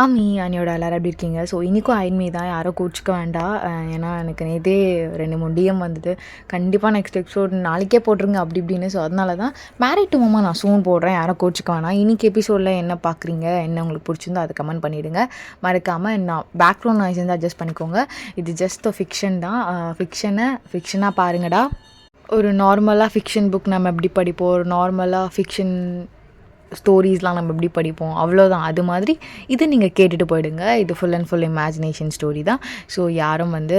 அண்ணியோட எல்லோரும் எப்படி இருக்கீங்க? ஸோ இன்றைக்கும் அயன்மீ தான், யாரும் கோச்சிக்க வேண்டாம். ஏன்னா எனக்கு நேற்றே 2 3 டிஎம் வந்தது. கண்டிப்பாக நெக்ஸ்ட் எபிசோட் நாளைக்கே போட்டுருங்க அப்படி இப்படின்னு. ஸோ அதனால தான் மேரிட் டு மோமா நான் சூன் போடுறேன், யாரும் கோச்சிக்க வேணாம். இன்றைக்கி எபிசோடில் என்ன பார்க்குறீங்க, என்ன உங்களுக்கு பிடிச்சிருந்தோ அதை கமெண்ட் பண்ணிவிடுங்க. மறக்காமல் நான் பேக்ரவுண்ட் நாய்ஸ் வந்து அட்ஜஸ்ட் பண்ணிக்கோங்க. இது ஜஸ்ட் ஃபிக்ஷன் தான். ஃபிக்ஷனாக பாருங்கடா. ஒரு நார்மலாக ஃபிக்ஷன் புக் நம்ம எப்படி படிப்போம், ஒரு நார்மலாக ஃபிக்ஷன் ஸ்டோரிஸ்லாம் நம்ம எப்படி படிப்போம், அவ்வளோதான். அது மாதிரி இது நீங்கள் கேட்டுட்டு போயிடுங்க. இது full and full imagination story தான். ஸோ யாரும் வந்து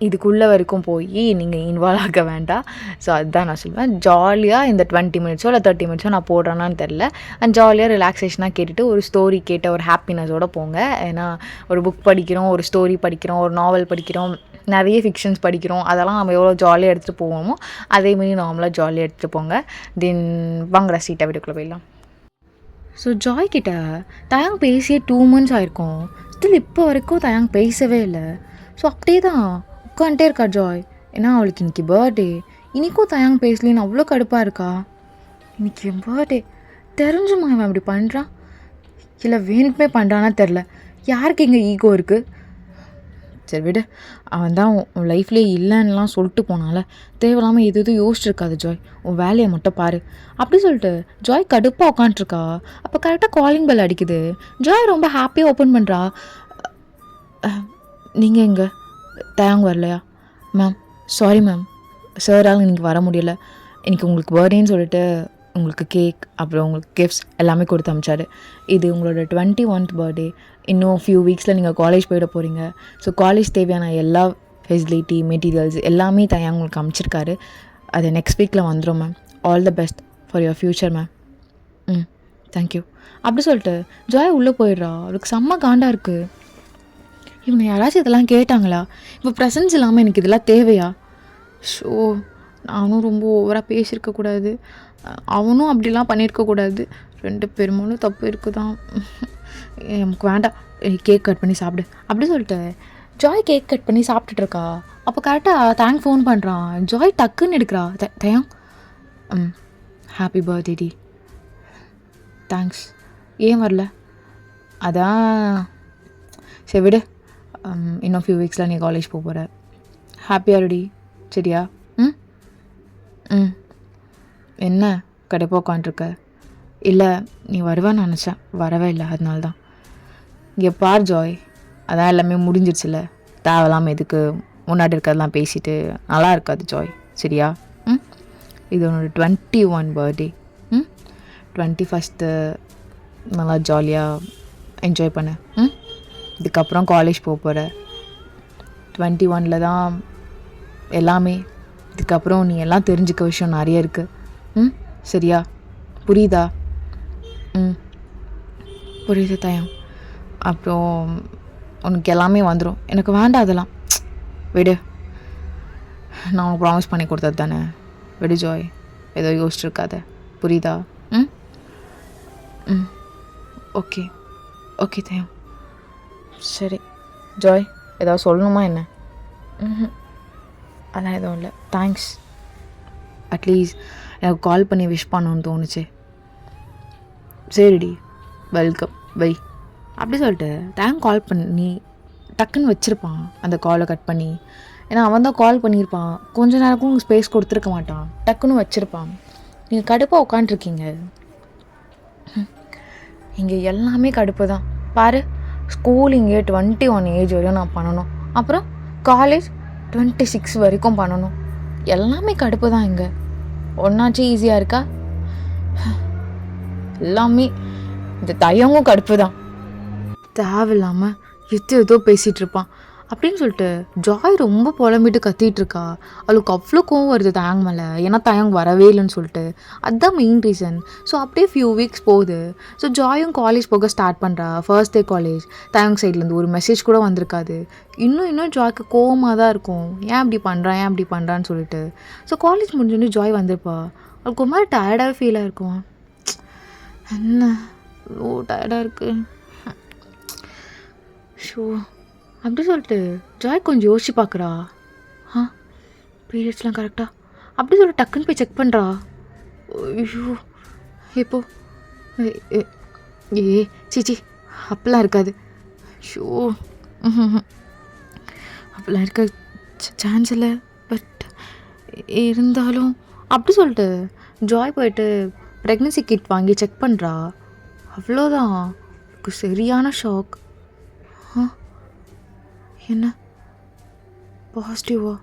இதுக்குள்ளே வரைக்கும் போய் நீங்கள் இன்வால்வ் ஆக வேண்டாம். ஸோ அதுதான் நான் சொல்லுவேன். ஜாலியாக இந்த 20 மினிட்ஸோ இல்லை 30 மினிட்ஸோ நான் போடுறேன்னான்னு தெரில, அண்ட் ஜாலியாக ரிலாக்ஸேஷனாக கேட்டுட்டு ஒரு ஸ்டோரி கேட்ட ஒரு ஹாப்பினஸோடு போங்க. ஏன்னா ஒரு புக் படிக்கிறோம், ஒரு ஸ்டோரி படிக்கிறோம், ஒரு நாவல் படிக்கிறோம், நிறைய ஃபிக்ஷன்ஸ் படிக்கிறோம். அதெல்லாம் நம்ம எவ்வளோ ஜாலியாக எடுத்துகிட்டு போவோமோ அதேமாரி நார்மலாக ஜாலியாக எடுத்துகிட்டு போங்க. தென் வாங்குற சீட்டை வீட்டுக்குள்ளே போயிடலாம். ஸோ ஜாய் கிட்ட தயாங் பேசியே 2 months ஆயிருக்கும். ஸ்டில் இப்போ வரைக்கும் தயாங் பேசவே இல்லை. ஸோ அப்படியே தான் உட்காந்துட்டே இருக்கா ஜாய். ஏன்னா அவளுக்கு இன்றைக்கி பர்த்டே. இன்றைக்கும் தயாங் பேசலின்னு அவ்வளோ கடுப்பாக இருக்கா. இன்றைக்கி என் பர்த்டே தெரிஞ்சுமா இவன் அப்படி பண்ணுறான், இல்லை வேணுமே பண்ணுறான்னா தெரில. யாருக்கு இங்கே ஈகோ இருக்குது? சரி விடு, அவன் தான் உன் லைஃப்லேயே இல்லைன்னுலாம் சொல்லிட்டு போனால தேவையில்லாமல் எது எதுவும் யோசிச்சிருக்காது ஜாய். உன் வேலையை மட்டும் பாரு அப்படி சொல்லிட்டு ஜாய் கடுப்பாக உட்காந்துருக்கா. அப்போ கரெக்டாக காலிங் பெல் அடிக்குது. ஜாய் ரொம்ப ஹாப்பியாக ஓப்பன் பண்ணுறா. நீங்கள் எங்கே? தயாங் வரலையா? மேம் சாரி மேம், சாரால் இன்றைக்கி வர முடியல. இன்றைக்கி உங்களுக்கு பர்த்டேன்னு சொல்லிட்டு உங்களுக்கு கேக் அப்புறம் உங்களுக்கு கிஃப்ட்ஸ் எல்லாமே கொடுத்து அமிச்சாரு. இது உங்களோட 21th பர்த்டே. இன்னும் ஃபியூ வீக்ஸில் நீங்கள் காலேஜ் போயிட போகிறீங்க. ஸோ காலேஜ் தேவையான எல்லா ஃபெசிலிட்டி மெட்டீரியல்ஸ் எல்லாமே தயாங்க உங்களுக்கு அமிச்சிருக்காரு. அது நெக்ஸ்ட் வீக்கில் வந்துடும் ma'am. All the best for your future ma'am. Thank you அப்படி சொல்லிட்டு ஜாய் உள்ளே போயிடுறா. அவளுக்கு செம்ம காண்டாக இருக்குது. இவங்க யாராச்சும் இதெல்லாம் கேட்டாங்களா? இப்போ ப்ரெசன்ஸ் இல்லாமல் எனக்கு இதெல்லாம் தேவையா? ஷோ நானும் ரொம்ப ஓவராக பேசியிருக்கக்கூடாது, அவனும் அப்படிலாம் பண்ணியிருக்கக்கூடாது. 2 பேருமாலும் தப்பு இருக்குதான். எனக்கு வேண்டாம், கேக் கட் பண்ணி சாப்பிடு அப்படி சொல்லிட்டு ஜாய் கேக் கட் பண்ணி சாப்பிட்டுட்ருக்கா. அப்போ கரெக்டாக தேங்க் ஃபோன் பண்ணுறான். ஜாய் டக்குன்னு எடுக்கிறா. தயாங் ஹாப்பி பர்த்டே டி. தேங்க்ஸ். ஏன் வரல? அதான் சரி விடு, இன்னும் ஃபியூ வீக்ஸில் நீ காலேஜ் போக போகிற. ஹாப்பியாக ரெடி சரியா? என்ன கடைப்போ உட்காண்ட்ருக்க? இல்லை நீ வருவான்னு நினச்சேன், வரவே இல்லை, அதனால தான். இங்கே பார் ஜாய், அதான் எல்லாமே முடிஞ்சிடுச்சுல, தேவையில்லாமல் எதுக்கு முன்னாடி இருக்கிறதெல்லாம் பேசிட்டு நல்லா இருக்காது ஜாய் சரியா? இது உன்னோட 21 பர்த்டே. 21st நல்லா ஜாலியாக என்ஜாய் பண்ண. இதுக்கப்புறம் காலேஜ் போக போகிற. 21ல் தான் எல்லாமே. இதுக்கப்புறம் நீ எல்லாம் தெரிஞ்சுக்க விஷயம் நிறைய இருக்குது. சரியா? புரியுதா? புரியுது தயம். அப்புறம் உனக்கு எல்லாமே வந்துடும். எனக்கு வேண்டாம் அதெல்லாம், விடு. நான் உனக்கு ப்ராமிஸ் பண்ணி கொடுத்தது தானே, விடு ஜாய். ஏதோ யோசிச்சுருக்காத, புரியுதா? ஓகே ஓகே தயம். சரி ஜாய், ஏதாவது சொல்லணுமா என்ன? அதெல்லாம் எதுவும் இல்லை. தேங்க்ஸ். அட்லீஸ்ட் எனக்கு கால் பண்ணி விஷ் பண்ணணுன்னு தோணுச்சு. சரிடி, வெல்கம், வை அப்படி சொல்லிட்டு தேங்க் கால் பண்ணி டக்குன்னு வச்சுருப்பான் அந்த காலை கட் பண்ணி. ஏன்னா அவன் தான் கால் பண்ணியிருப்பான், கொஞ்ச நேரக்கும் ஸ்பேஸ் கொடுத்துருக்க மாட்டான், டக்குன்னு வச்சுருப்பான். நீங்கள் கடுப்பாக உட்காண்ட்ருக்கீங்க. இங்கே எல்லாமே கடுப்பு தான் பாரு. ஸ்கூல் இங்கே 21 ஏஜ் வரையும் நான் பண்ணணும், அப்புறம் காலேஜ் 26 வரைக்கும் பண்ணணும். எல்லாமே கடுப்பு தான். இங்கே ஒன்றாச்சும் ஈஸியாக இருக்கா? எல்லாமே இந்த தயங்கும் கடுப்பு தான். தேவையில்லாமல் ஏதோ பேசிகிட்டு இருப்பான் அப்படின்னு சொல்லிட்டு ஜாய் ரொம்ப புலம்பிட்டு கத்திட்டு இருக்கா. அவளுக்கு அவ்வளோ கோவம் வருது தயாங் மேலே. ஏன்னா தயாங் வரவே இல்லைன்னு சொல்லிட்டு. அதுதான் மெயின் ரீசன். ஸோ அப்படியே ஃபியூ வீக்ஸ் போகுது. ஸோ ஜாயும் காலேஜ் போக ஸ்டார்ட் பண்ணுறா. First day college. தயாங் சைட்லேருந்து ஒரு மெசேஜ் கூட வந்திருக்காது. இன்னும் ஜாய்க்கு கோவமாக தான் இருக்கும். ஏன் அப்படி பண்ணுறான்னு சொல்லிட்டு. ஸோ காலேஜ் முடிஞ்சோடனே ஜாய் வந்திருப்பா. அவளுக்கு ஒரு மாதிரி டயர்டாக ஃபீலாக இருக்கும். என்ன ஓ டயர்டாக இருக்குது ஷோ அப்படி சொல்லிட்டு ஜாய் கொஞ்சம் யோசிச்சு பார்க்குறா. பீரியட்ஸ்லாம் கரெக்டாக அப்படி சொல்லிட்டு டக்குன்னு போய் செக் பண்ணுறா. ஐயோ எப்போ சீச்சி அப்படிலாம் இருக்காது. ஷோ, அப்படிலாம் இருக்க சான்ஸ் இல்லை. பட் இருந்தாலும் அப்படி சொல்லிட்டு ஜாய் போயிட்டு ப்ரெக்னன்சி கிட் வாங்கி செக் பண்ணுறா. அவ்வளோதான். சரியான ஷாக். என்ன பாசிட்டிவா?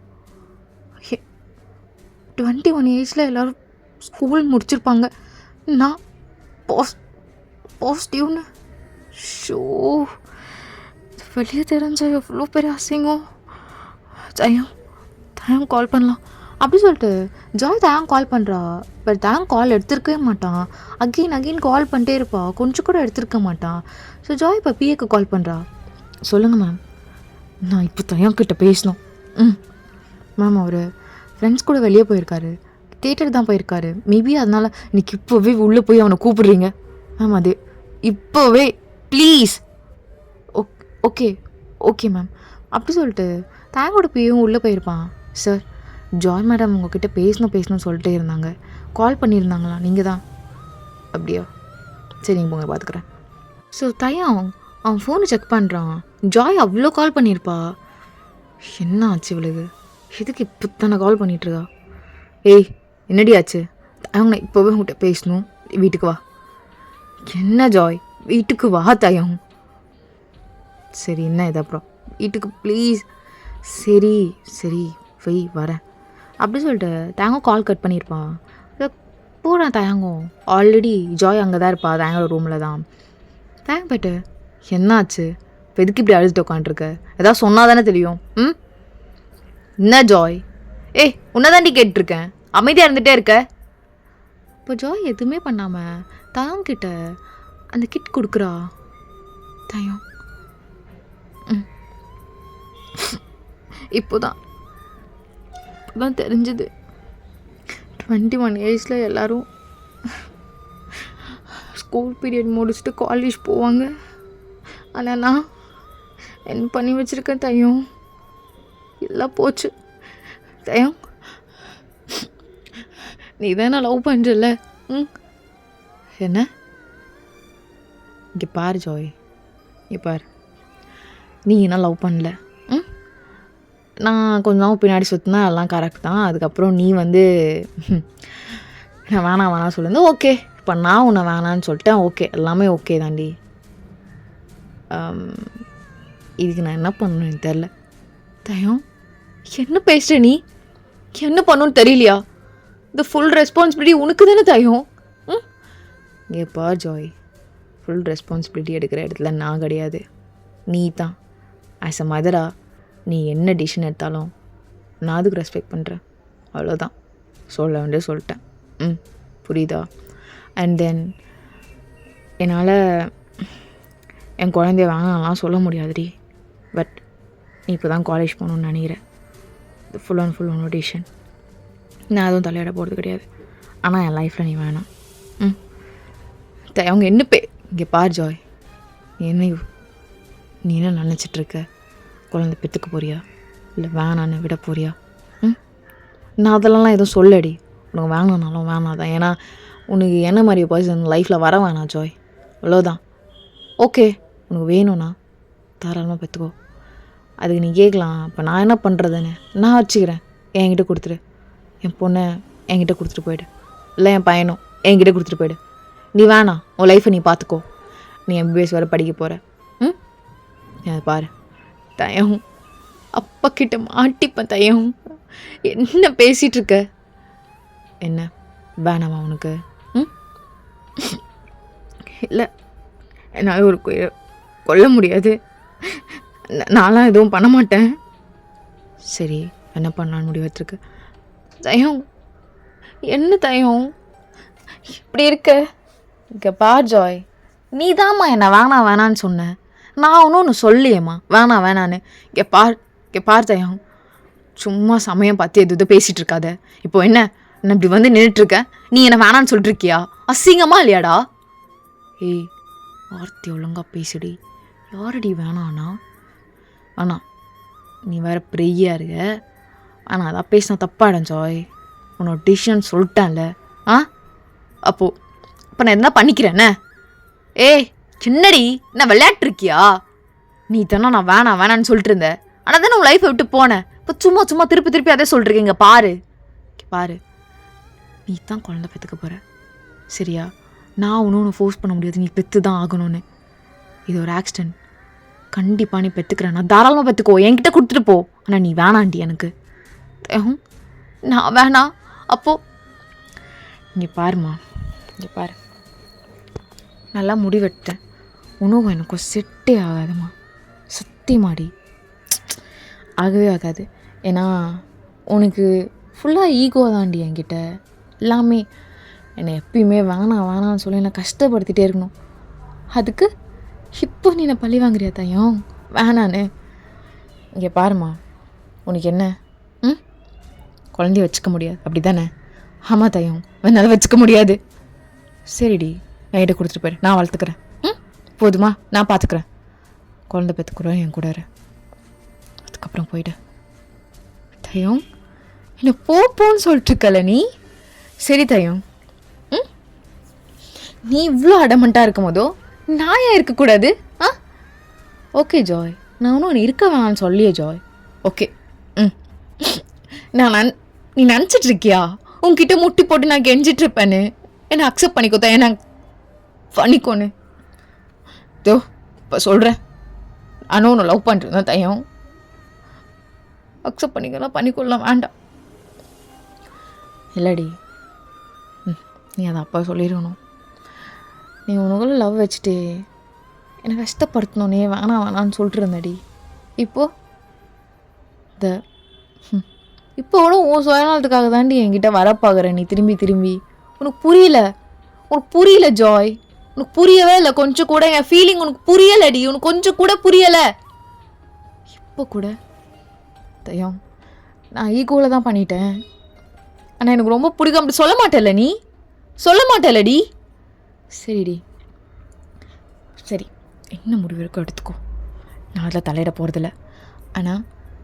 21 ஏஜில் எல்லோரும் ஸ்கூல் முடிச்சிருப்பாங்க, நான் பாசிட்டிவ்னு. ஷோ, வெளியே தெரிஞ்ச எவ்வளோ பெரிய அசிங்கம். தயம் கால் பண்ணலாம் அப்படி சொல்லிட்டு ஜாய் தயம் கால் பண்ணுறா. பட் தயம் கால் எடுத்துருக்கவே மாட்டான். அகெயின் கால் பண்ணிட்டே இருப்பா, கொஞ்சம் கூட எடுத்துருக்க மாட்டான். ஸோ ஜாய் இப்போ பிஏக்கு கால் பண்ணுறா. சொல்லுங்கள் மேம், நான் இப்போ தயம் கிட்ட பேசணும். மேம், அவர் ஃப்ரெண்ட்ஸ் கூட வெளியே போயிருக்காரு, தேட்டருக்கு தான் போயிருக்காரு. மேபி அதனால் இன்னைக்கு இப்போவே உள்ளே போய் அவனை கூப்பிடுறீங்க மேம். அது இப்போவே ப்ளீஸ். ஓகே ஓகே மேம் அப்படி சொல்லிட்டு தேங்கோட பியும் உள்ளே போயிருப்பான். சார், ஜாய் மேடம் உங்ககிட்ட பேசணும்னு சொல்லிட்டே இருந்தாங்க, கால் பண்ணியிருந்தாங்களா? நீங்கள் தான்? அப்படியா, சரி நீங்கள் போங்க, பார்த்துக்குறேன். ஸோ தயம் அவன் ஃபோனை செக் பண்ணுறான். ஜாய் அவ்வளோ கால் பண்ணியிருப்பா. என்ன ஆச்சு இவளுக்கு? எதுக்கு இப்போ தானே கால் பண்ணிகிட்ருக்கா? ஏய், என்னடி ஆச்சு? அவங்க இப்போவே உங்கள்கிட்ட பேசணும், வீட்டுக்கு வா. என்ன ஜாய், வீட்டுக்கு வா தயம். சரி, என்ன இது அப்புறம்? வீட்டுக்கு ப்ளீஸ். சரி சரி வை, வரேன் அப்படி சொல்லிட்டு தேங்கம் கால் கட் பண்ணியிருப்பான். போகிறான் தயங்கும். ஆல்ரெடி ஜாய் அங்கே தான் இருப்பா, தேங்கோட ரூமில் தான். தேங்க போய்ட்டு என்னாச்சு இப்போ, எதுக்கு இப்படி அழுதுட்டு உட்காந்துருக்க? ஏதாவது சொன்னால் தானே தெரியும். என்ன ஜாய்? ஏய், உன்னதாண்டி கேட்டுருக்கேன், அமைதியாக இருந்துகிட்டே இருக்க. இப்போ ஜாய் எதுவுமே பண்ணாமல் தயங்கிட்ட அந்த கிட் கொடுக்குறா. தயம் இப்போதான் தெரிஞ்சது, 21 ஏஜில் எல்லோரும் ஸ்கூல் பீரியட் முடிச்சுட்டு காலேஜ் போவாங்க. ஆனால் நான் என்ன பண்ணி வச்சுருக்கேன் தயம், எல்லாம் போச்சு. தயம், நீ தானே லவ் பண்ணுறல? என்ன? இங்கே பாரு ஜாய், இங்கே பாரு, நீ என்ன லவ் பண்ணல. நான் கொஞ்ச நாள் பின்னாடி சுற்றினா எல்லாம் கரெக்ட் தான். அதுக்கப்புறம் நீ வந்து நான் வேணாம் சொல்லியிருந்தேன். ஓகே, இப்போ நான் உன்னை வேணான்னு சொல்லிட்டேன். ஓகே, எல்லாமே ஓகே தாண்டி. இதுக்கு நான் என்ன பண்ணணும் எனக்கு தெரில. தயம், என்ன பேசுகிற நீ? என்ன பண்ணணும்னு தெரியலையா? இந்த ஃபுல் ரெஸ்பான்சிபிலிட்டி உனக்கு தானே தயம். இங்கே பார் ஜாய், ஃபுல் ரெஸ்பான்சிபிலிட்டி எடுக்கிற இடத்துல நான் கிடையாது, நீ தான். ஆஸ் அ மதரா நீ என்ன டிசிஷன் எடுத்தாலும் நான் அதுக்கு ரெஸ்பெக்ட் பண்ணுறேன், அவ்வளோதான். சொல்ல வேண்டிய சொல்லிட்டேன். புரியுதா? அண்ட் தென் என்னால் என் குழந்தைய வேணாம்லாம் சொல்ல முடியாதுடி. பட் நீ இப்போ தான் காலேஜ் போகணுன்னு நினைக்கிறேன். Full and full one decision. நான் அதுவும் தலையிட போகிறது கிடையாது. ஆனால் என் லைஃப்பில் நீ வேணாம். அவங்க என்ன இங்கே பார் ஜாய், நீ என்ன நினச்சிட்ருக்க? குழந்தை பெற்றுக்க போறியா இல்லை வேணான்னு விட போறியா? நான் அதெல்லாம் எதுவும் சொல்லடி. உனக்கு வேணானாலும் வேணாதான். ஏன்னா உனக்கு என்ன மாதிரி பர்சன் லைஃப்பில் வர வேணாம் ஜாய், அவ்வளோதான். ஓகே, உனக்கு வேணும்னா தாராளமாக பெற்றுக்கோ. அதுக்கு நீ கேட்கலாம், இப்போ நான் என்ன பண்ணுறதுன்னு நான் வச்சுக்கிறேன். என்கிட்ட கொடுத்துரு, என் பொண்ணை என்கிட்ட கொடுத்துட்டு போயிடு, இல்லை என் பையனும் என்கிட்ட கொடுத்துட்டு போயிடு. நீ வேணாம், உன் லைஃப்பை நீ பார்த்துக்கோ. நீ எம்பிபிஎஸ் வர படிக்க போகிற. அதை பாரு தயம், அப்பா கிட்ட மாட்டிப்பேன் தயம். என்ன பேசிகிட்ருக்க? என்ன வேணாமா உனக்கு? இல்லை, என்னால் ஒரு கொல்ல முடியாது, நான்லாம் எதுவும் பண்ண மாட்டேன். சரி, என்ன பண்ணலான்னு முடிவெடுத்துருக்கு. தயம், என்ன தயம் இப்படி இருக்க? இங்கே பார் ஜாய், நீ தாம்மா என்னை வேணான்னு சொன்ன. நான் ஒன்று சொல்லியேம்மா வேணான்னு. இங்கே பார் தயம், சும்மா சமயம் பார்த்து எது பேசிகிட்டு இருக்காத. இப்போ என்ன இப்படி வந்து நின்றுட்டுருக்க? நீ என்னை வேணான்னு சொல்லிட்டுருக்கியா? அசிங்கமா இல்லையாடா? ஏய், வார்த்தை ஒழுங்கா பேசுடி. யாரடி வேணாண்ணா? வேணாம், நீ வேறு பிரியா இருக்க. ஆனால் அதான் பேசினா தப்பாயிடும் ஜாய். உன்னோட டிசிஷன் சொல்லிட்டேன்ல. அப்போது இப்போ நான் என்ன பண்ணிக்கிறேன்னே? ஏய் சின்னடி என்ன விளையாட்டுருக்கியா? நீ தானே நான் வேணான்னு சொல்லிட்டு இருந்தேன். ஆனால் தானே உன் லைஃப்பை விட்டு போனேன். இப்போ சும்மா திருப்பி அதே சொல்லிருக்கீங்க. பாரு நீ தான் குழந்தை பெற்றுக்க போகிற, சரியா? நான் ஒன்றும் ஃபோர்ஸ் பண்ண முடியாது, நீ பெற்று தான் ஆகணும்னு. இது ஒரு ஆக்சிடென்ட். கண்டிப்பாக நீ பெற்றுக்கிறேன், நான் தாராளமாக பெற்றுக்கோ, என்கிட்ட கொடுத்துட்டு போ. ஆனால் நீ வேணாண்டி எனக்கு. நான் வேணாம். அப்போது இங்கே பாருமா, இங்கே பாரு, நல்லா முடிவெட்டேன். உணவு எனக்கு செட்டே ஆகாதுமா, சத்தியமாடி ஆகவே ஆகாது. ஏன்னா உனக்கு ஃபுல்லாக ஈகோ தாண்டி என்கிட்ட. எல்லாமே என்னை எப்பயுமே வேணான்னு சொல்லி என்னை கஷ்டப்படுத்திகிட்டே இருக்கணும். அதுக்கு இப்போ நீ என்னை பழி வாங்குறியா தாயம்? வேணான்னு. இங்கே பாருமா, உனக்கு என்ன குழந்தைய வச்சுக்க முடியாது அப்படி தானே? ஆமாம் தாயம், என்னால் வச்சுக்க முடியாது. சரிடி, என்கிட்ட கொடுத்துட்டு போயிரு, நான் வளர்த்துக்கிறேன். போதுமா? நான் பார்த்துக்கிறேன். குழந்தை பெற்றுக்குறேன், என் கூட இரு. அதுக்கப்புறம் போயிடு. தாயம், என்னை போன்னு சொல்லிட்டுருக்கல நீ. சரி தாயம், நீ இவ்வளோ அடமெண்ட்டாக இருக்கும் போதோ நான் ஏன் இருக்கக்கூடாது? ஓகே ஜாய், நான் ஒன்றும் இருக்க வேணான்னு சொல்லியே ஜாய். ஓகே. நீ நினச்சிட்ருக்கியா உன்கிட்ட முட்டி போட்டு நான் கெஞ்சிட்ருப்பேன்னு? என்னை அக்செப்ட் பண்ணிக்கோ தாயம், நான் பண்ணிக்கோன்னு. தோ இப்போ சொல்கிறேன், ஆனால் ஒன்று லவ் பண்ணுறேன் தாயம். அக்செப்ட் பண்ணிக்கலாம், பண்ணிக்கொள்ளலாம், வேண்டாம். இல்லடி, நீ அதை அப்பா சொல்லிடணும். நீ உனக்குள்ள லவ் வச்சுட்டு என்னை கஷ்டப்படுத்தணும், நீ வேணான்னு சொல்லிட்டு இருந்தடி. இப்போ கூட உன் சுயநலத்துக்காக தாண்டி என்கிட்ட வரப்பாக்குற நீ திரும்பி. உனக்கு புரியல ஜாய், உனக்கு புரியவே இல்லை கொஞ்சம் கூட. என் ஃபீலிங் உனக்கு புரியலடி, உனக்கு கொஞ்சம் கூட புரியலை. இப்போ கூட தயம், நான் ஈகோவில் தான் பண்ணிட்டேன். ஆனால் எனக்கு ரொம்ப பிடிக்கும். அப்படி சொல்ல மாட்டேல்ல நீ? சொல்ல மாட்டேல்லடி? சரிடி, சரி, என்ன முடிவு இருக்கோ எடுத்துக்கோ, நான் அதில் தலையிட போகிறதில்ல. ஆனால்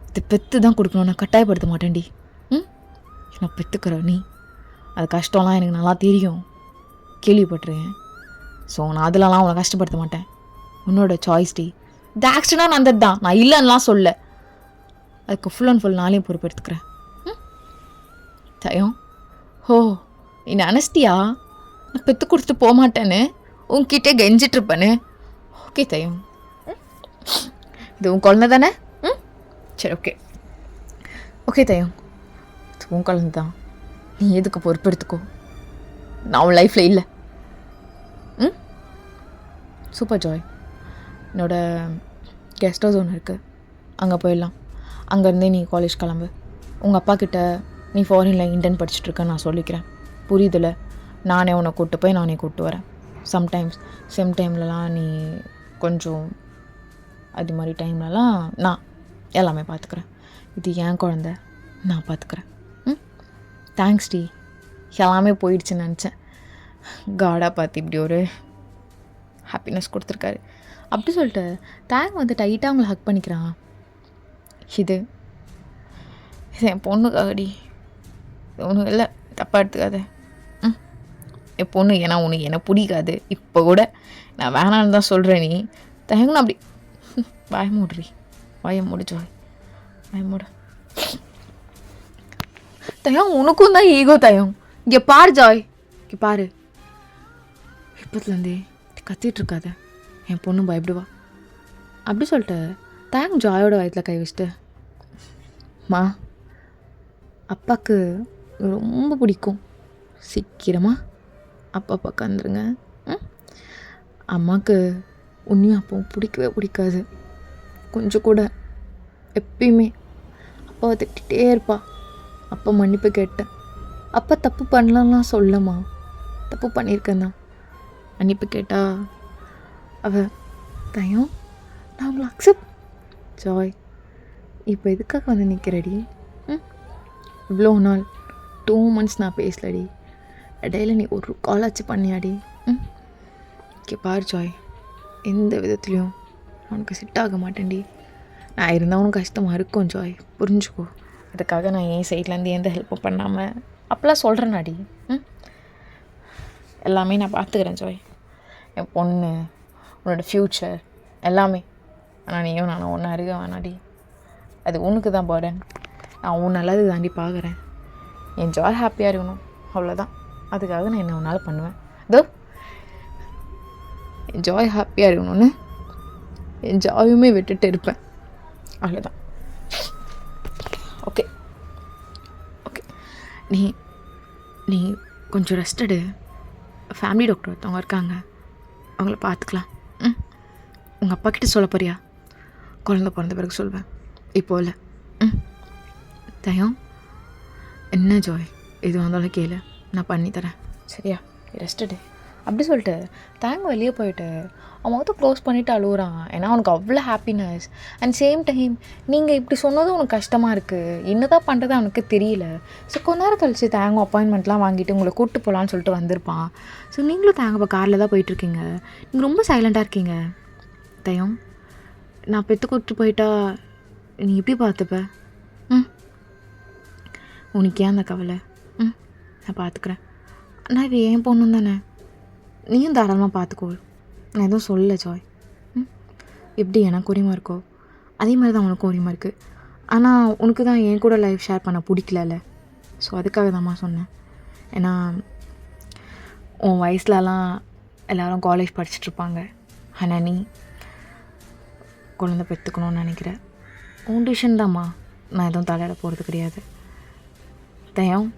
இது பெற்று தான் கொடுக்கணும், நான் கட்டாயப்படுத்த மாட்டேன்டி. நான் பெற்றுக்கிறேன், நீ அது கஷ்டம்லாம் எனக்கு நல்லா தெரியும், கேள்விப்பட்டிருக்கேன். ஸோ நான் அதிலலாம் உன்னை கஷ்டப்படுத்த மாட்டேன். உன்னோட சாய்ஸ் டி. இந்த ஆக்சிடென்டாக நடந்தது தான், நான் இல்லைன்னுலாம் சொல்ல. அதுக்கு ஃபுல் அண்ட் ஃபுல் நாளையும் பொறுப்பெடுத்துக்கிறேன். தயம், நீ நினச்சிட்டியா நான் பெற்று கொடுத்துட்டு போக மாட்டேன்னு? உன்கிட்டே கெஞ்சிட்ருப்பேன்னு? ஓகே தயம், இது உன் குழந்தை தானே? சரி, ஓகே தயம், இது உன் குழந்தை தான், நீ எதுக்கு பொறுப்பெடுத்துக்கோ. நான் உன் லைஃப்பில் இல்லை. சூப்பர் ஜாய், என்னோடய கெஸ்ட் ஹவுஸ் ஒன்று இருக்குது, அங்கே போயிடலாம். அங்கேருந்தே நீ காலேஜ் கிளம்பு. உங்கள் அப்பா கிட்ட நீ ஃபாரினில் இன்டர்ன் படிச்சுட்ருக்கேன்னு நான் சொல்லிக்கிறேன், புரியுதில்ல? நானே உன்னை கூப்பிட்டு போய் நானே கூப்பிட்டு வரேன். சம்டைம்ஸ் சேம் டைம்லலாம் நீ கொஞ்சம் அது மாதிரி டைம்லலாம் நான் எல்லாமே பார்த்துக்குறேன். இது என் குழந்த, நான் பார்த்துக்குறேன். தேங்க்ஸ் டி, எல்லாமே போயிடுச்சுன்னு நினச்சேன். காடாக பார்த்து இப்படி ஒரு ஹாப்பினஸ் கொடுத்துருக்காரு. அப்படி சொல்லிட்டு தேங்க் வந்து டைட்டாக அவங்கள ஹக் பண்ணிக்கிறான். இது என் பொண்ணுக்காகடி, ஒன்றும் இல்லை, தப்பாக எடுத்துக்காத. என் பொண்ணு, ஏன்னா உனக்கு என்னை பிடிக்காது. இப்போ கூட நான் வேணான்னு தான் சொல்கிறேன். நீ தயங்கணும் அப்படி வாய மூடு ஜாய், வாய மூடு. தயம், உனக்கும் தான் ஈகோ தயம். இங்கே பாரு ஜாய், இங்கே பாரு, இப்போத்துலேருந்தே கத்திகிட்ருக்காத, என் பொண்ணு பயப்படுவா. அப்படி சொல்லிட்டு தேங்க் ஜாயோட வயிற்றில் கை வச்சுட்டு, மா அப்பாவுக்கு ரொம்ப பிடிக்கும், சீக்கிரமாக அப்பா பக்கம் வந்துருங்க. அம்மாவுக்கு உன்னையும் அப்பாவும் பிடிக்கவே பிடிக்காது கொஞ்சம் கூட. எப்பயுமே அப்பாவை திட்டிகிட்டே இருப்பா. அப்பா மன்னிப்பு கேட்டேன். அப்பா தப்பு பண்ணலாம்லாம் சொல்லம்மா, தப்பு பண்ணியிருக்கேன் தான். மன்னிப்பு கேட்டா தயம், நான் உங்களை அக்செப்ட். ஜாய், இப்போ எதுக்காக வந்து நிற்கிறடி? இவ்வளோ நாள் 2 months நான் பேசலடி, இடையில நீ ஒரு காலாச்சு பண்ணியாடி. ஓகே பாரு ஜாய், எந்த விதத்துலேயும் உனக்கு செட் ஆக மாட்டேன்டி. நான் இருந்தால் உனக்கு கஷ்டமாக இருக்கும் ஜாய், புரிஞ்சுக்கோ. அதுக்காக நான் என் சைட்லேருந்து எந்த ஹெல்ப்பும் பண்ணாமல் அப்போலாம் சொல்கிறேன்னாடி. எல்லாமே நான் பார்த்துக்கிறேன் ஜாய். என் பொண்ணு உன்னோட ஃப்யூச்சர் எல்லாமே. ஆனால் நீயும் நானும் ஒன்றா இருக்க வேணாடி. அது உனக்கு தான் பர்டன். நான் உன் நல்லது தாண்டி பார்க்குறேன். என் ஜாய் ஹாப்பியாக இருக்கணும், அவ்வளோதான். அதுக்காக நான் என்ன ஒன்றால் பண்ணுவேன். இதோ என் ஜாய் ஹாப்பியாக இருக்கணும்னு என் ஜாயுமே விட்டுட்டு இருப்பேன், அவ்வளோதான். ஓகே ஓகே, நீ நீ கொஞ்சம் ரெஸ்ட் எடு. ஃபேமிலி டாக்டர் ஒருத்தவங்க இருக்காங்க, அவங்கள பார்த்துக்கலாம். உங்கள் அப்பா கிட்ட சொல்ல போறியா? குழந்த பிறந்த பிறகு சொல்வேன், இப்போ இல்லை. தயம் என்ன ஜாய், எது வந்தாலும் கேளு, நான் பண்ணித்தரேன், சரியா? ரெஸ்ட் எடு அப்படி சொல்லிட்டு தேங்க வெளியே போயிட்டு அவன் முகத்தை க்ளோஸ் பண்ணிவிட்டு அழுகுறான். ஏன்னா அவனுக்கு அவ்வளோ ஹாப்பினஸ். அண்ட் சேம் டைம் நீங்கள் இப்படி சொன்னதும் உனக்கு கஷ்டமாக இருக்குது, என்ன தான் பண்ணுறது அவனுக்கு தெரியல. ஸோ கொஞ்ச நேரம் கழிச்சு தேங்க அப்பாயின்மெண்ட்லாம் வாங்கிட்டு உங்களை கூப்பிட்டு போகலான்னு சொல்லிட்டு வந்திருப்பான். ஸோ நீங்களும் தேங்க இப்போ காரில் தான் போயிட்டுருக்கீங்க. நீங்கள் ரொம்ப சைலண்ட்டாக இருக்கீங்க. தயம், நான் பெற்று கூப்பிட்டு போயிட்டா நீ எப்படி பார்த்துப்ப? உனக்கு ஏன் அந்த கவலை? நான் பார்த்துக்குறேன். நான் இது ஏன் பொண்ணு தானே, நீயும் தாராளமாக பார்த்துக்கோ. நான் எதுவும் சொல்லலை ஜாய். எப்படி எனக்கு உரிமை இருக்கோ அதே மாதிரி தான் உனக்கு உரிமை இருக்குது. ஆனால் உனக்கு தான் என் கூட லைஃப் ஷேர் பண்ண பிடிக்கல. ஸோ அதுக்காக தான்மா சொன்னேன். ஏன்னா உன் வயசுலலாம் எல்லோரும் காலேஜ் படிச்சுட்ருப்பாங்க. ஆனால் நீ குழந்தை பெற்றுக்கணும்னு நினைக்கிறேன். உன் டிசிஷன் தான்மா, நான் எதுவும் தலையிட போகிறது கிடையாது. தயம்,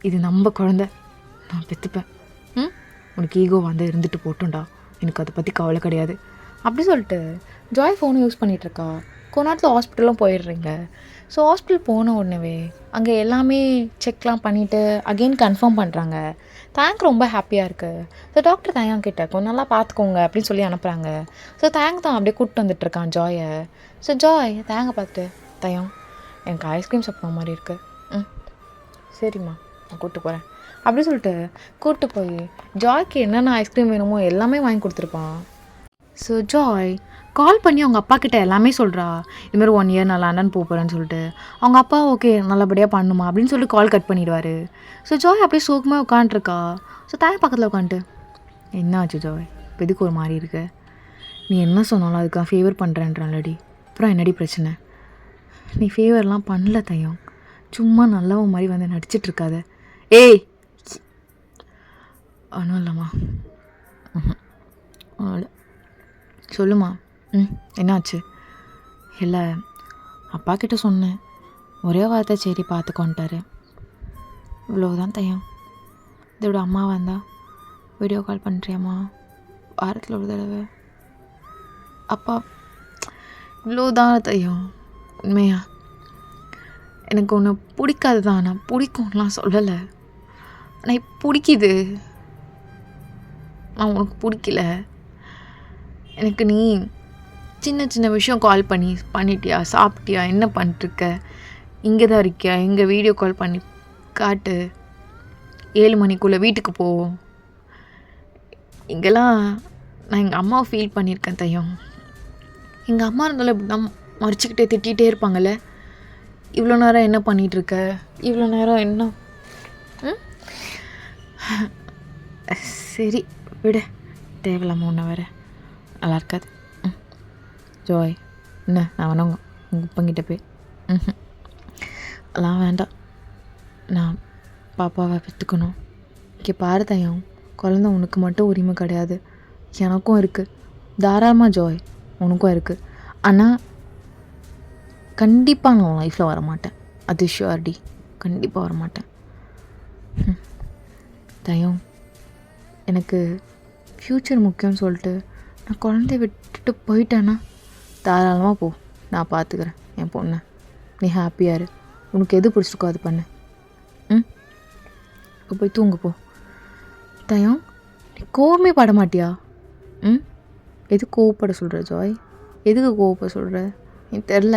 இது நம்ம குழந்தை, நான் பெற்றுப்பேன். உனக்கு ஈகோ வந்து இருந்துட்டு போட்டோண்டா, எனக்கு அதை பற்றி கவலை கிடையாது அப்படி சொல்லிட்டு ஜாய் ஃபோனை யூஸ் பண்ணிகிட்ருக்கா. கொஞ்ச நேரத்தில் ஹாஸ்பிட்டலும் போயிடுறீங்க. ஸோ ஹாஸ்பிட்டல் போன உடனே அங்கே எல்லாமே செக்லாம் பண்ணிவிட்டு அகெயின் கன்ஃபார்ம் பண்ணுறாங்க. தேங்க் ரொம்ப ஹாப்பியாக இருக்குது. ஸோ டாக்டர் தேங்க் கிட்ட கொஞ்சம் நல்லா பார்த்துக்கோங்க அப்படின்னு சொல்லி அனுப்புகிறாங்க. ஸோ தேங்க் தான் அப்படியே கூப்பிட்டு வந்துட்டுருக்கான் ஜாயை. ஸோ ஜாய் தேங்க பார்த்துட்டு, தயம் எனக்கு ஐஸ்கிரீம் சாப்பிட்ற மாதிரி இருக்குது. சரிம்மா நான் கூப்பிட்டு போகிறேன் அப்படி சொல்லிட்டு கூப்பிட்டு போய் ஜாய்க்கு என்னென்ன ஐஸ்கிரீம் வேணுமோ எல்லாமே வாங்கி கொடுத்துருப்பான். ஸோ ஜாய் கால் பண்ணி அவங்க அப்பா கிட்ட எல்லாமே சொல்கிறா. இதுமாதிரி 1 இயர் நான் லண்டன் போகிறேன்னு சொல்லிட்டு. அவங்க அப்பா ஓகே நல்லபடியாக பண்ணுமா அப்படின்னு சொல்லிட்டு கால் கட் பண்ணிடுவார். ஸோ ஜாய் அப்படியே சோகமாக உட்காண்ட்ருக்கா. ஸோ தேங்க பக்கத்தில் உட்காந்துட்டு, என்ன ஆச்சு ஜாய், இப்போ எதுக்கு ஒரு மாதிரி இருக்கு? நீ என்ன சொன்னாலும் அதுக்காக ஃபேவர் பண்ணுறேன்றான்லடி, அப்புறம் என்னடி பிரச்சனை? நீ ஃபேவர்லாம் பண்ணல தயம், சும்மா நல்லவன் மாதிரி வந்து நடிச்சிட்ருக்காத. ஏய் ஒன்றும் இல்லைம்மா. ஒன்றும் இல்லை, சொல்லுமா. என்னாச்சு? இல்லை அப்பா கிட்ட சொன்னேன், ஒரே வார்த்தை சரி பார்த்துக்கொண்டாரு, இவ்வளோதான் தயம். இதோட அம்மா வந்தா வீடியோ கால் பண்ணுறியாம்மா வாரத்தில் ஒரு தடவை? அப்பா இவ்வளோதான் தயம். உண்மையா எனக்கு ஒன்று பிடிக்காது தான், நான் பிடிக்கும்லாம் சொல்லலை, ஆனால் பிடிக்குது. நான் உனக்கு பிடிக்கல. எனக்கு நீ சின்ன சின்ன விஷயம் கால் பண்ணிட்டியா, சாப்பிட்டியா, என்ன பண்ணிட்டுருக்க, இங்கே தான் இருக்கியா, இங்கே வீடியோ கால் பண்ணி காட்டு, 7 மணிக்குள்ளே வீட்டுக்கு போவோம். இங்கெல்லாம் நான் எங்கள் அம்மாவை ஃபீல் பண்ணியிருக்கேன் தயம். எங்கள் அம்மா இருந்தாலும் இப்படி தான் மறைச்சிக்கிட்டே திட்டிகிட்டே இருப்பாங்கள்ல, இவ்வளோ நேரம் என்ன பண்ணிகிட்ருக்க, இவ்வளோ நேரம் என்ன? சரி விடு, தேவையில்லாமல் ஒன்று வேறு நல்லா இருக்காது. ஜோய் என்ன, நான் வேணா உங்கள் உப்பங்கிட்ட போய் அதெல்லாம் வேண்டாம், நான் பாப்பாவை பெற்றுக்கணும். இங்கே பாரு தயம், குழந்த உனக்கு மட்டும் உரிமை கிடையாது, எனக்கும் இருக்குது. தாராளமாக ஜோய் உனக்கும் இருக்குது. ஆனால் கண்டிப்பாக நான் உன் லைஃப்பில் வரமாட்டேன், அது ஷுவர்டி, கண்டிப்பாக வரமாட்டேன். தயம், எனக்கு ஃப்யூச்சர் முக்கியம்னு சொல்லிட்டு நான் குழந்தைய விட்டுட்டு போயிட்டேன்னா தாராளமாக போ, நான் பார்த்துக்கிறேன் என் பொண்ணை. நீ ஹாப்பியாக இரு, உனக்கு எது பிடிச்சிருக்கோ அது பண்ணு. இப்போ போய் தூங்க போ. தயம், நீ கோவமே பட மாட்டியா? எது கோவப்பட சொல்கிற ஜாய்? எதுக்கு கோவப்பட சொல்கிற? நீ தெரில,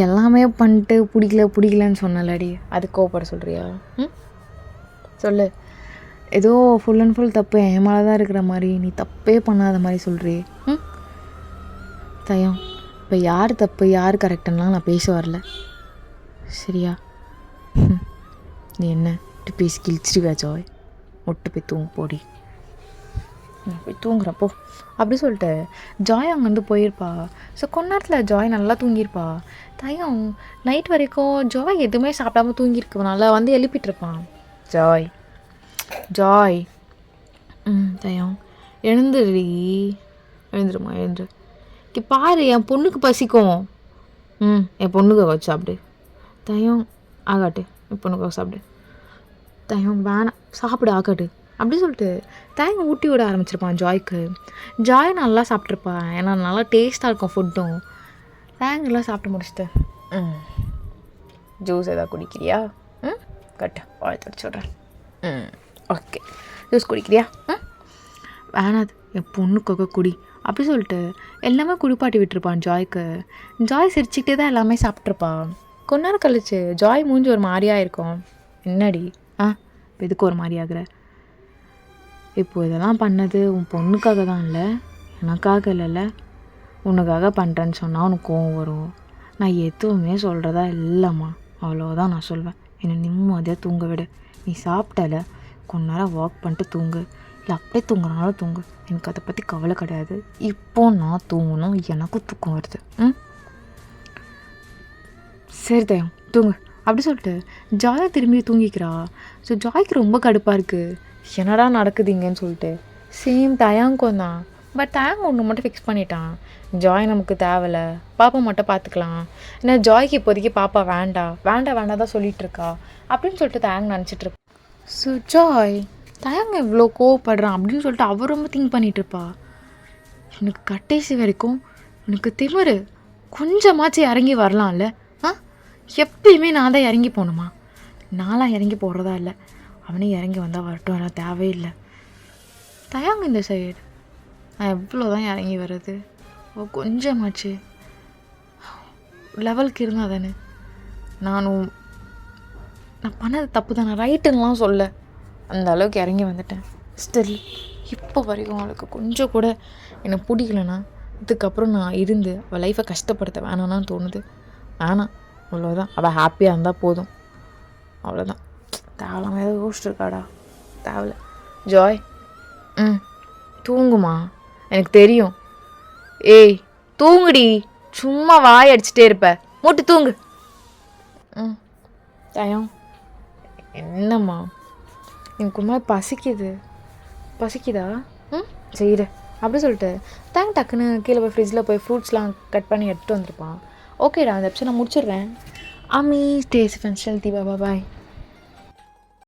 எல்லாமே பண்ணிட்டு பிடிக்கலன்னு சொன்னலடி, அது கோவப்பட சொல்கிறியா? சொல்லு. ஏதோ ஃபுல் அண்ட் ஃபுல் தப்பு என் மேலே தான் இருக்கிற மாதிரி, நீ தப்பே பண்ணாத மாதிரி சொல்கிறியே. தயம், இப்போ யார் தப்பு யார் கரெக்டுன்னா நான் பேச வரல, சரியா? நீ என்ன இப்படி பேசி கிழிச்சிருவா ஜாய்? ஒட்டு போய் தூங்க போடி. நான் போய் தூங்குறேன் போ அப்படி சொல்லிட்டு ஜாய் அங்கேருந்து போயிருப்பா. ஸோ கொஞ்ச நேரத்தில் ஜாய் நல்லா தூங்கியிருப்பா. தயம் நைட் வரைக்கும் ஜாய் எதுவுமே சாப்பிடாம தூங்கியிருக்கனால வந்து எழுப்பிட்டுருப்பான். ஜாய் ஜாய் தயம் எழுந்துடுறி, எழுந்துருமா எழுந்துரு. பாரு என் பொண்ணுக்கு பசிக்கும். என் பொண்ணுக்கு வச்சு சாப்பிடு. தயம் ஆகாட்டு, என் பொண்ணுக்கு சாப்பிடு. தயம் வேணாம் சாப்பிடு ஆகாட்டு அப்படி சொல்லிட்டு தயங்க ஊட்டி விட ஆரம்பிச்சிருப்பான் ஜாய்க்கு. ஜாய் நல்லா சாப்பிட்ருப்பான், ஏன்னா நல்லா டேஸ்ட்டாக இருக்கும் ஃபுட்டும். தேங்கெல்லாம் சாப்பிட்டு முடிச்சுட்டு ஜூஸ் எதாவது குடிக்கிறியா? கட்ட வாழை தடிச்சு விட்றேன். Okay juice குடிக்கிறியா? வேணாது என் பொண்ணுக்காக குடி அப்படி சொல்லிட்டு எல்லாமே குடிப்பாட்டி விட்டுருப்பான் ஜாய்க்கு. ஜாய் சிரிச்சுக்கிட்டே தான் எல்லாமே சாப்பிட்ருப்பான். கொஞ்ச நேரம் கழிச்சு ஜாய் மூஞ்சி ஒரு மாதிரியாக இருக்கும். என்னடி எதுக்கு ஒரு மாதிரி ஆகுற? இப்போ இதெல்லாம் பண்ணது உன் பொண்ணுக்காக தான் இல்லை, எனக்காக இல்லைல்ல. உனக்காக பண்ணுறேன்னு சொன்னால் உனக்கு கோவம் வரும். நான் எதுவுமே சொல்கிறதா இல்லைம்மா, அவ்வளோதான் நான் சொல்வேன். என்னை நிம்மதியாக தூங்க விடு. நீ சாப்பிட்டல கொஞ்ச நேரம் வாக் பண்ணிட்டு தூங்கு, இல்லை அப்படியே தூங்குறனாலும் தூங்கு, எனக்கு அதை பற்றி கவலை கிடையாது. இப்போ நான் தூங்கணும், எனக்கும் தூக்கம் வருது. சரி தயம் தூங்கு அப்படி சொல்லிட்டு ஜாய் திரும்பி தூங்கிக்கிறா. ஸோ ஜாய்க்கு ரொம்ப கடுப்பாக இருக்குது, என்னடா நடக்குதுங்கன்னு சொல்லிட்டு. சேம் தயாங்கும் தான். பட் தயாங் ஒன்று மட்டும் ஃபிக்ஸ் பண்ணிட்டான், ஜாய் நமக்கு தேவையில்லை, பாப்பா மட்டும் பார்த்துக்கலாம். ஏன்னா ஜாய்க்கு இப்போதைக்கு பாப்பா வேண்டாம் தான் சொல்லிகிட்ருக்கா அப்படின்னு சொல்லிட்டு தயாங் நினச்சிட்ருப்பா. ஸோ ஜாய் தயாங்க எவ்வளோ கோவப்படுறான் அப்படின்னு சொல்லிட்டு அவர் ரொம்ப திங்க் பண்ணிகிட்ருப்பா. எனக்கு கடைசி வரைக்கும் எனக்கு திமிரு கொஞ்சமாச்சு இறங்கி வரலாம்ல. எப்பயுமே நான் தான் இறங்கி போகணுமா? நான்லாம் இறங்கி போடுறதா இல்லை, அவனே இறங்கி வந்தால் வரட்டும், ஆனால் தேவையில்லை. தயாங்க இந்த சைடு நான் எவ்வளோ தான் இறங்கி வர்றது? கொஞ்சமாச்சு லெவலுக்கு இருந்தால் தானே. நான் பண்ணது தப்பு தானே, ரைட்டுன்னெலாம் சொல்ல, அந்த அளவுக்கு இறங்கி வந்துட்டேன். ஸ்டில் இப்போ வரைக்கும் அவளுக்கு கொஞ்சம் கூட எனக்கு பிடிக்கலன்னா இதுக்கப்புறம் நான் இருந்து அவள் லைஃப்பை கஷ்டப்படுத்த வேணான்னு தோணுது. வேணாம், அவ்வளோதான். அவள் ஹாப்பியாக இருந்தால் போதும், அவ்வளோதான். தேவலாமல் ஏதோ யோசிச்சுருக்காடா, தேவலை. ஜாய் தூங்குமா, எனக்கு தெரியும். ஏய் தூங்குடி, சும்மா வாய் அடிச்சுட்டே இருப்ப, மூட்டு தூங்கு. தயம் என்னம்மா, எனக்கு ஒரு மாதிரி பசிக்குதா? செய்யுது அப்படி சொல்லிட்டு டக்குன்னு கீழே போய் ஃப்ரிட்ஜில் போய் ஃப்ரூட்ஸ்லாம் கட் பண்ணி எடுத்துகிட்டு வந்துருப்பான். ஓகேடா, அந்த எபிசோட் நான் முடிச்சிடுறேன். அம்மி stay safe and healthy, bye.